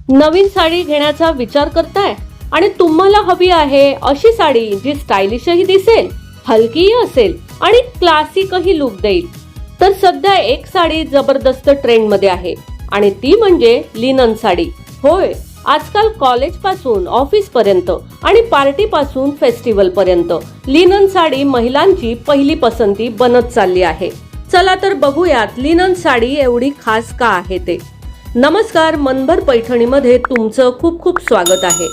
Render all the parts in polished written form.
नवीन साडी घेण्याचा विचार करताय आणि तुम्हाला हवी आहे अशी साडी जी स्टायलिशही दिसेल, हलकीही असेल आणि क्लासिकही लुक देईल, तर सध्या एक साडी जबरदस्त ट्रेंड मध्ये आहे आणि ती म्हणजे लिनन साडी. होय, आजकाल कॉलेज पासून ऑफिस पर्यंत आणि पार्टी पासून फेस्टिवल पर्यंत लिनन साडी महिलांची पहिली पसंती बनत चालली आहे. चला तर बघूयात लिनन साडी एवढी खास का आहे ते. नमस्कार, मनभर पैठणीमध्ये तुमचं खूप खूप स्वागत आहे.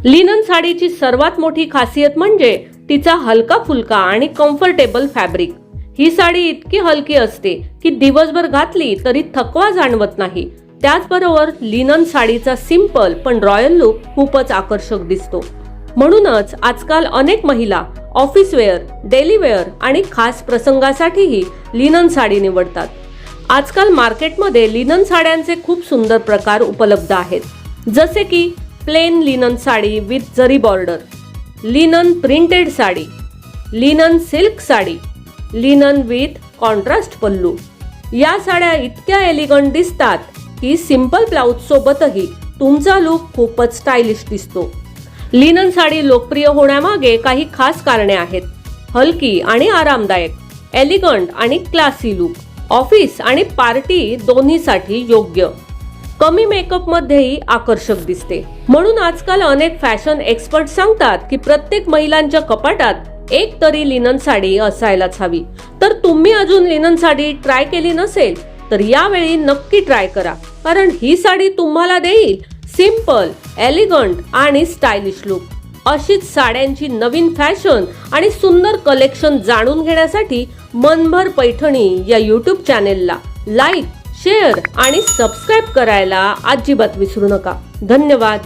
लिनन साडीची सर्वात मोठी खासियत म्हणजे तिचा हलका फुलका आणि कम्फर्टेबल फॅब्रिक. ही साडी इतकी हलकी असते की दिवसभर घातली तरी थकवा जाणवत नाही. त्याचबरोबर लिनन साडीचा सिंपल पण रॉयल लुक खूपच आकर्षक दिसतो. म्हणूनच आजकाल अनेक महिला ऑफिस वेअर, डेली वेअर आणि खास प्रसंगासाठीही लिनन साडी निवडतात. आजकाल मार्केटमध्ये लिनन साड्यांचे खूप सुंदर प्रकार उपलब्ध आहेत, जसे की plain linen sari with zari border, linen printed sari, linen silk sari, linen with contrast pallu. या साड्या इतक्या एलिगंट दिसतात की सिंपल ब्लाउज सोबतही तुमचा लुक खूपच स्टायलिश दिसतो. लिनन साडी लोकप्रिय होण्यामागे काही खास कारणे आहेत. हलकी आणि आरामदायक, एलिगंट आणि क्लासी लुक, ऑफिस आणि पार्टी दोन्हीसाठी योग्य, कमी मेकअप मध्येही आकर्षक दिसते. म्हणून आजकाल अनेक फॅशन एक्सपर्ट सांगतात की प्रत्येक महिलांच्या कपाटात एक तरी लिनन साडी असायलाच हवी. तर तुम्ही अजून लिनन साडी ट्राय केली नसेल तर यावेळी नक्की ट्राय करा, कारण ही साडी तुम्हाला देईल सिंपल, एलिगंट आणि स्टायलिश लुक. अशीच साड्यांची नवीन फॅशन आणि सुंदर कलेक्शन जाणून घेण्यासाठी मनभर पैठणी या YouTube चॅनेलला लाईक, शेअर आणि सबस्क्राईब करायला अजिबात विसरू नका. धन्यवाद.